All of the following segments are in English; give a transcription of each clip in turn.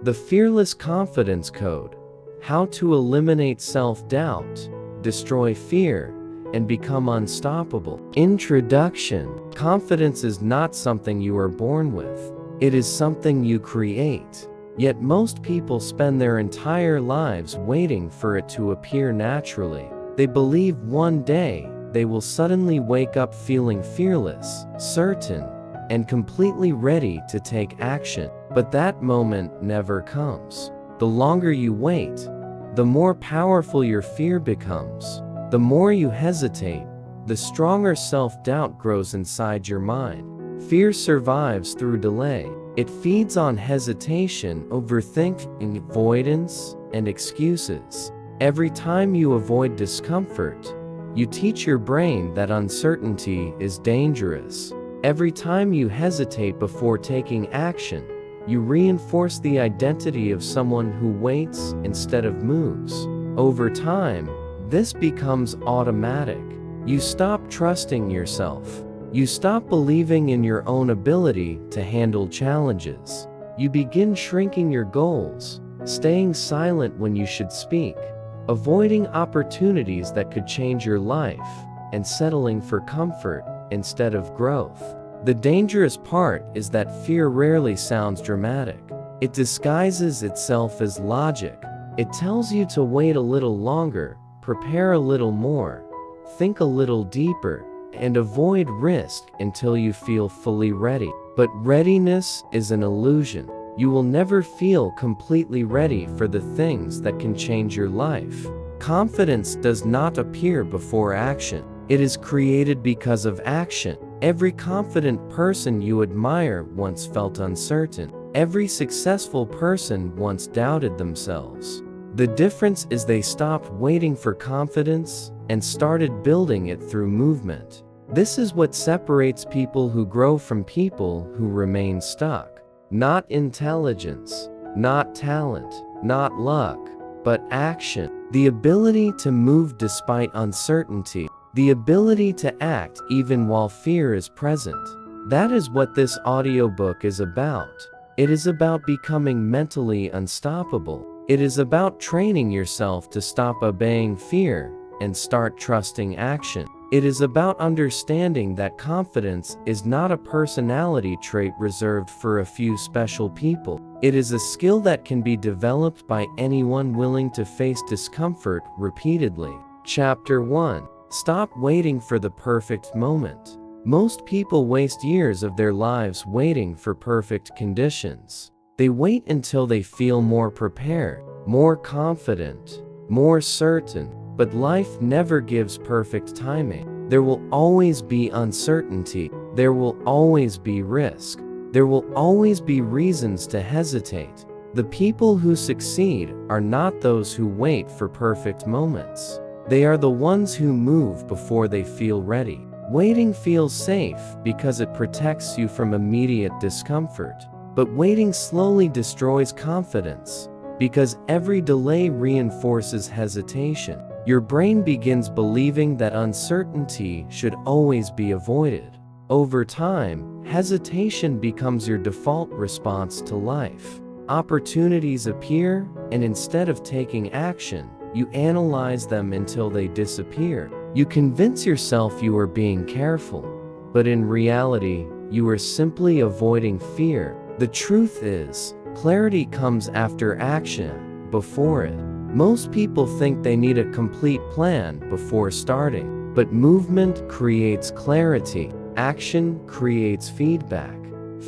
The Fearless Confidence Code: How to Eliminate Self-Doubt, Destroy Fear, and Become Unstoppable. Introduction. Confidence is not something you are born with. It is something you create. Yet most people spend their entire lives waiting for it to appear naturally. They believe one day they will suddenly wake up feeling fearless, certain, and completely ready to take action. But that moment never comes. The longer you wait, the more powerful your fear becomes. The more you hesitate, the stronger self-doubt grows inside your mind. Fear survives through delay. It feeds on hesitation, overthinking, avoidance, and excuses. Every time you avoid discomfort, you teach your brain that uncertainty is dangerous. Every time you hesitate before taking action, you reinforce the identity of someone who waits instead of moves. Over time, this becomes automatic. You stop trusting yourself. You stop believing in your own ability to handle challenges. You begin shrinking your goals, staying silent when you should speak, avoiding opportunities that could change your life, and settling for comfort instead of growth. The dangerous part is that fear rarely sounds dramatic. It disguises itself as logic. It tells you to wait a little longer, prepare a little more, think a little deeper, and avoid risk until you feel fully ready. But readiness is an illusion. You will never feel completely ready for the things that can change your life. Confidence does not appear before action. It is created because of action. Every confident person you admire once felt uncertain. Every successful person once doubted themselves. The difference is they stopped waiting for confidence and started building it through movement. This is what separates people who grow from people who remain stuck. Not intelligence, not talent, not luck, but action. The ability to move despite uncertainty. The ability to act even while fear is present. That is what this audiobook is about. It is about becoming mentally unstoppable. It is about training yourself to stop obeying fear and start trusting action. It is about understanding that confidence is not a personality trait reserved for a few special people. It is a skill that can be developed by anyone willing to face discomfort repeatedly. Chapter 1. Stop waiting for the perfect moment. Most people waste years of their lives waiting for perfect conditions. They wait until they feel more prepared, more confident, more certain. But life never gives perfect timing. There will always be uncertainty. There will always be risk. There will always be reasons to hesitate. The people who succeed are not those who wait for perfect moments. They are the ones who move before they feel ready. Waiting feels safe because it protects you from immediate discomfort. But waiting slowly destroys confidence because every delay reinforces hesitation. Your brain begins believing that uncertainty should always be avoided. Over time, hesitation becomes your default response to life. Opportunities appear, and instead of taking action, you analyze them until they disappear. You convince yourself you are being careful, but in reality, you are simply avoiding fear. The truth is, clarity comes after action, before it. Most people think they need a complete plan before starting, but movement creates clarity. Action creates feedback.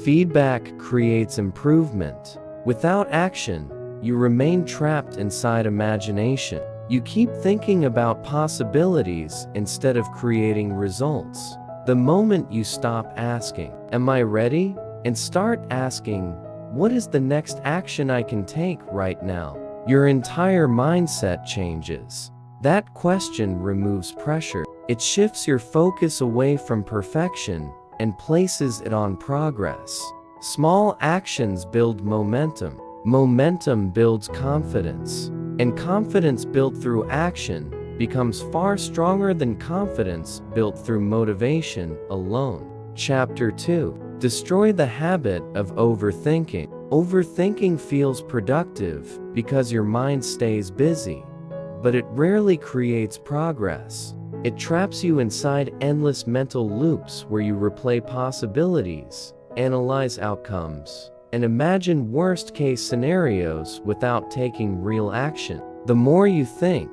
Feedback creates improvement. Without action, you remain trapped inside imagination. You keep thinking about possibilities instead of creating results. The moment you stop asking, "Am I ready?" and start asking, "What is the next action I can take right now?" your entire mindset changes. That question removes pressure. It shifts your focus away from perfection and places it on progress. Small actions build momentum. Momentum builds confidence. And confidence built through action becomes far stronger than confidence built through motivation alone. Chapter 2. Destroy the habit of overthinking. Overthinking feels productive because your mind stays busy, but it rarely creates progress. It traps you inside endless mental loops where you replay possibilities, analyze outcomes, and imagine worst-case scenarios without taking real action. The more you think,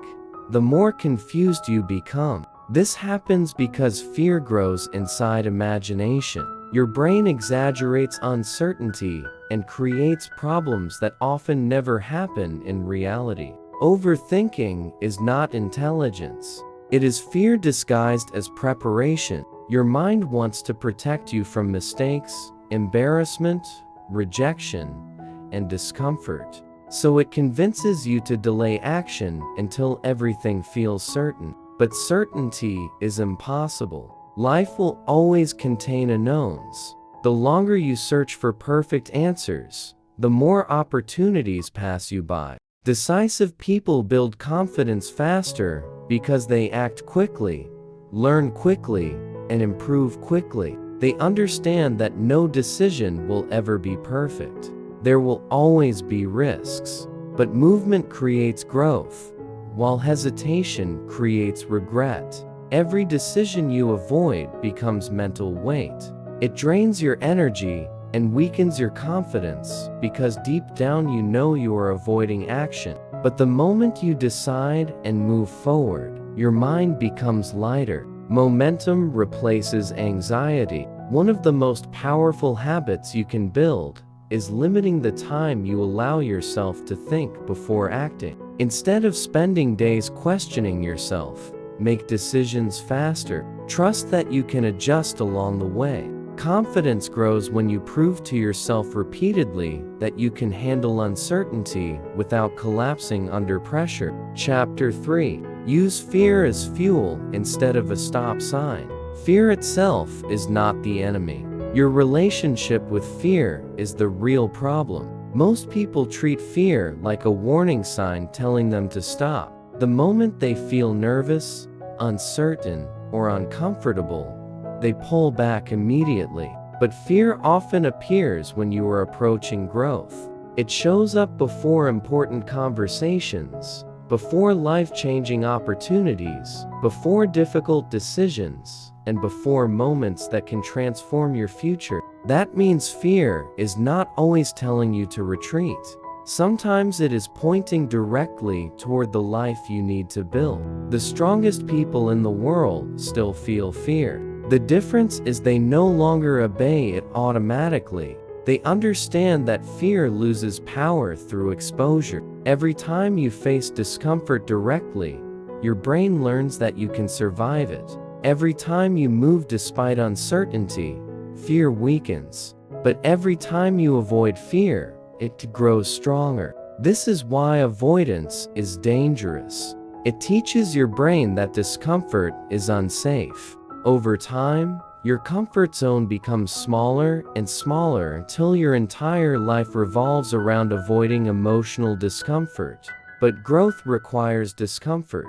the more confused you become. This happens because fear grows inside imagination. Your brain exaggerates uncertainty and creates problems that often never happen in reality. Overthinking is not intelligence. It is fear disguised as preparation. Your mind wants to protect you from mistakes, embarrassment, rejection, and discomfort. So it convinces you to delay action until everything feels certain. But certainty is impossible. Life will always contain unknowns. The longer you search for perfect answers, the more opportunities pass you by. Decisive people build confidence faster because they act quickly, learn quickly, and improve quickly. They understand that no decision will ever be perfect. There will always be risks, but movement creates growth, while hesitation creates regret. Every decision you avoid becomes mental weight. It drains your energy and weakens your confidence because deep down you know you are avoiding action. But the moment you decide and move forward, your mind becomes lighter. Momentum replaces anxiety. One of the most powerful habits you can build is limiting the time you allow yourself to think before acting. Instead of spending days questioning yourself, make decisions faster. Trust that you can adjust along the way. Confidence grows when you prove to yourself repeatedly that you can handle uncertainty without collapsing under pressure. Chapter 3. Use fear as fuel instead of a stop sign. Fear itself is not the enemy. Your relationship with fear is the real problem. Most people treat fear like a warning sign telling them to stop. The moment they feel nervous, uncertain, or uncomfortable, they pull back immediately. But fear often appears when you are approaching growth. It shows up before important conversations, before life-changing opportunities, before difficult decisions, and before moments that can transform your future. That means fear is not always telling you to retreat. Sometimes it is pointing directly toward the life you need to build. The strongest people in the world still feel fear. The difference is they no longer obey it automatically. They understand that fear loses power through exposure. Every time you face discomfort directly, your brain learns that you can survive it. Every time you move despite uncertainty, fear weakens. But every time you avoid fear, it grows stronger. This is why avoidance is dangerous. It teaches your brain that discomfort is unsafe. Over time, your comfort zone becomes smaller and smaller until your entire life revolves around avoiding emotional discomfort. But growth requires discomfort.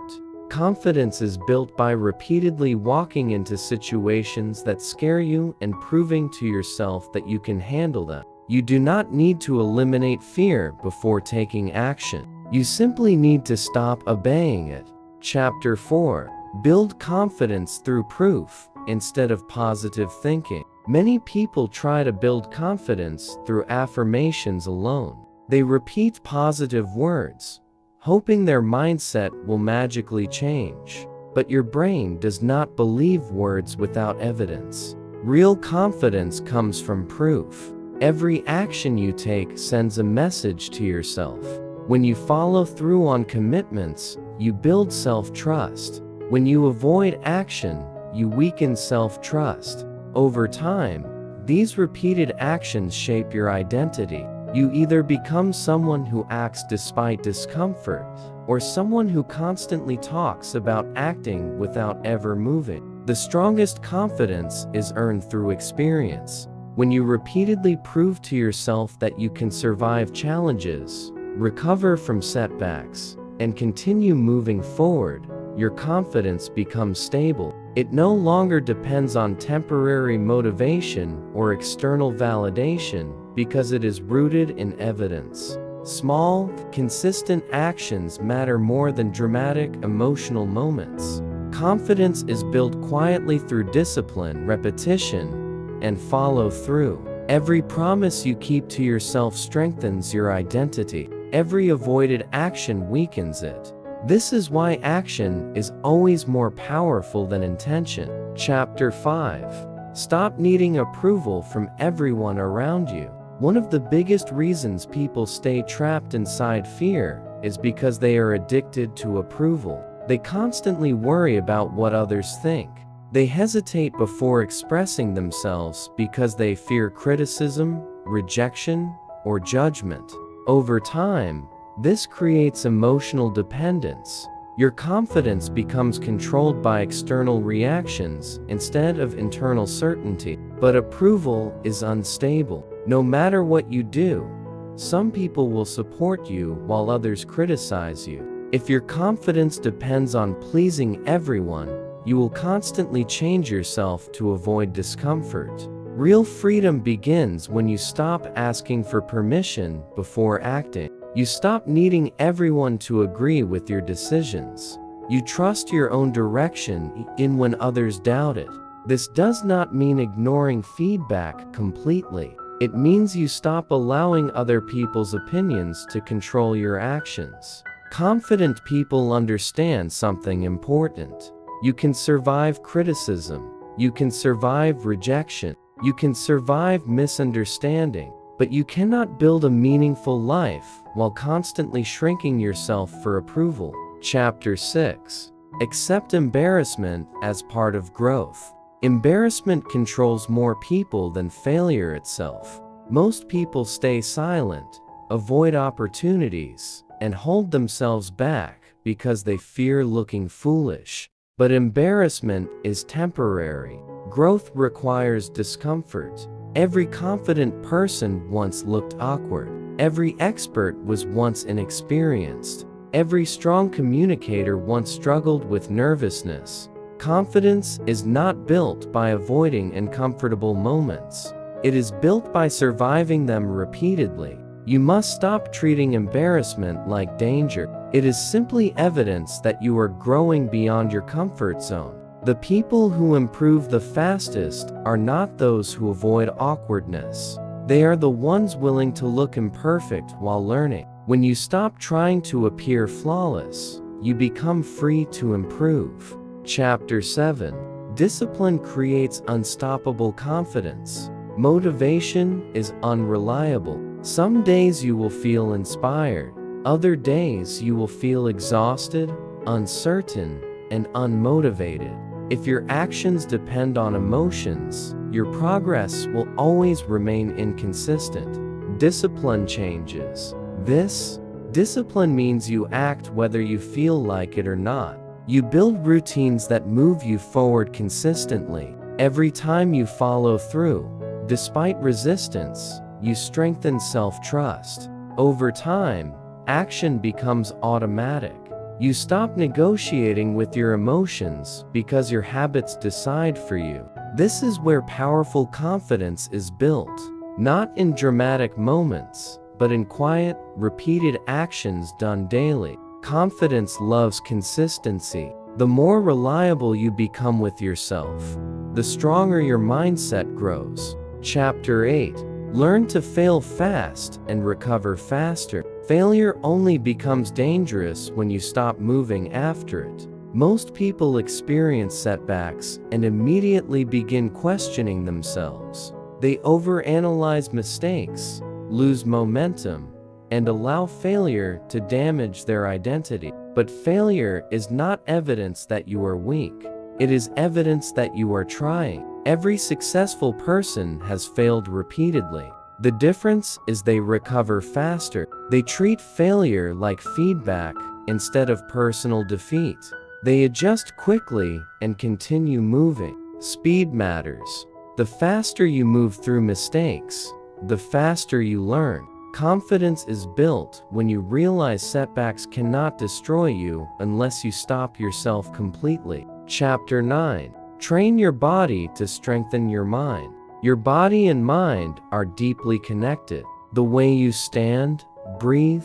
Confidence is built by repeatedly walking into situations that scare you and proving to yourself that you can handle them. You do not need to eliminate fear before taking action. You simply need to stop obeying it. Chapter 4. Build confidence through proof instead of positive thinking. Many people try to build confidence through affirmations alone. They repeat positive words, hoping their mindset will magically change. But your brain does not believe words without evidence. Real confidence comes from proof. Every action you take sends a message to yourself. When you follow through on commitments, you build self-trust. When you avoid action, you weaken self-trust. Over time, these repeated actions shape your identity. You either become someone who acts despite discomfort, or someone who constantly talks about acting without ever moving. The strongest confidence is earned through experience. When you repeatedly prove to yourself that you can survive challenges, recover from setbacks, and continue moving forward, your confidence becomes stable. It no longer depends on temporary motivation or external validation. because it is rooted in evidence. Small, consistent actions matter more than dramatic, emotional moments. Confidence is built quietly through discipline, repetition, and follow through. Every promise you keep to yourself strengthens your identity. Every avoided action weakens it. This is why action is always more powerful than intention. Chapter 5. Stop needing approval from everyone around you. One of the biggest reasons people stay trapped inside fear is because they are addicted to approval. They constantly worry about what others think. They hesitate before expressing themselves because they fear criticism, rejection, or judgment. Over time, this creates emotional dependence. Your confidence becomes controlled by external reactions instead of internal certainty. But approval is unstable. No matter what you do, some people will support you while others criticize you. If your confidence depends on pleasing everyone, you will constantly change yourself to avoid discomfort. Real freedom begins when you stop asking for permission before acting. You stop needing everyone to agree with your decisions. You trust your own direction even when others doubt it. This does not mean ignoring feedback completely. It means you stop allowing other people's opinions to control your actions. Confident people understand something important. You can survive criticism. You can survive rejection. You can survive misunderstanding. But you cannot build a meaningful life while constantly shrinking yourself for approval. Chapter 6. Accept embarrassment as part of growth. Embarrassment controls more people than failure itself. Most people stay silent, avoid opportunities, and hold themselves back because they fear looking foolish. But embarrassment is temporary. Growth requires discomfort. Every confident person once looked awkward. Every expert was once inexperienced. Every strong communicator once struggled with nervousness. Confidence is not built by avoiding uncomfortable moments. It is built by surviving them repeatedly. You must stop treating embarrassment like danger. It is simply evidence that you are growing beyond your comfort zone. The people who improve the fastest are not those who avoid awkwardness. They are the ones willing to look imperfect while learning. When you stop trying to appear flawless, you become free to improve. Chapter 7. Discipline creates unstoppable confidence. Motivation is unreliable. Some days you will feel inspired. Other days you will feel exhausted, uncertain, and unmotivated. If your actions depend on emotions, your progress will always remain inconsistent. Discipline changes. This discipline means you act whether you feel like it or not. You build routines that move you forward consistently. Every time you follow through, despite resistance, you strengthen self-trust. Over time, action becomes automatic. You stop negotiating with your emotions because your habits decide for you. This is where powerful confidence is built, not in dramatic moments, but in quiet, repeated actions done daily. Confidence loves consistency. The more reliable you become with yourself, the stronger your mindset grows. Chapter 8. Learn to fail fast and recover faster. Failure only becomes dangerous when you stop moving after it. Most people experience setbacks and immediately begin questioning themselves. They overanalyze mistakes, lose momentum, and allow failure to damage their identity. But failure is not evidence that you are weak. It is evidence that you are trying. Every successful person has failed repeatedly. The difference is they recover faster. They treat failure like feedback instead of personal defeat. They adjust quickly and continue moving. Speed matters. The faster you move through mistakes, the faster you learn. Confidence is built when you realize setbacks cannot destroy you unless you stop yourself completely. Chapter 9. Train your body to strengthen your mind. Your body and mind are deeply connected. The way you stand, breathe,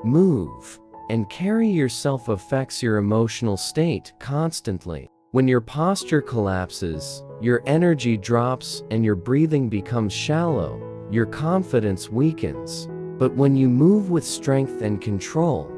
move, and carry yourself affects your emotional state constantly. When your posture collapses, your energy drops and your breathing becomes shallow, your confidence weakens. But when you move with strength and control,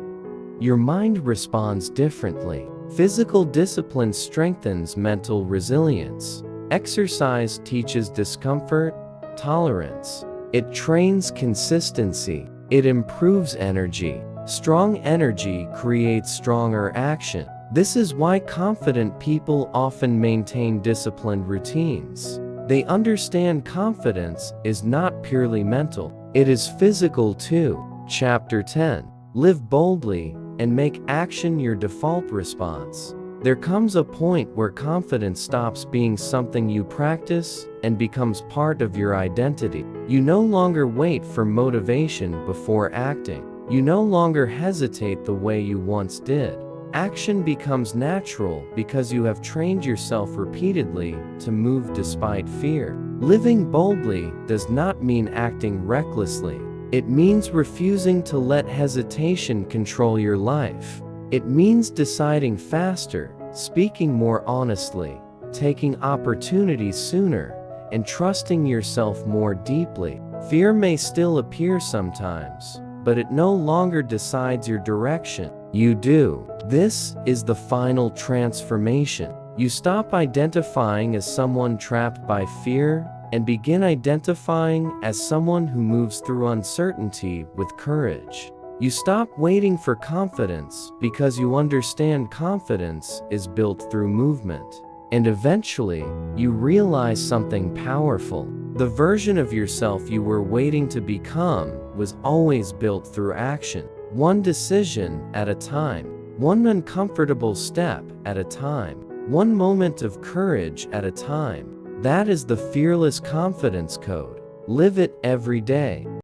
your mind responds differently. Physical discipline strengthens mental resilience. Exercise teaches discomfort, tolerance. It trains consistency. It improves energy. Strong energy creates stronger action. This is why confident people often maintain disciplined routines. They understand confidence is not purely mental, it is physical too. Chapter 10. Live boldly and make action your default response. There comes a point where confidence stops being something you practice and becomes part of your identity. You no longer wait for motivation before acting. You no longer hesitate the way you once did. Action becomes natural because you have trained yourself repeatedly to move despite fear. Living boldly does not mean acting recklessly. It means refusing to let hesitation control your life. It means deciding faster, speaking more honestly, taking opportunities sooner, and trusting yourself more deeply. Fear may still appear sometimes, but it no longer decides your direction. You do. This is the final transformation. You stop identifying as someone trapped by fear and begin identifying as someone who moves through uncertainty with courage. You stop waiting for confidence because you understand confidence is built through movement. And eventually, you realize something powerful. The version of yourself you were waiting to become was always built through action. One decision at a time, one uncomfortable step at a time, one moment of courage at a time. That is the fearless confidence code. Live it every day.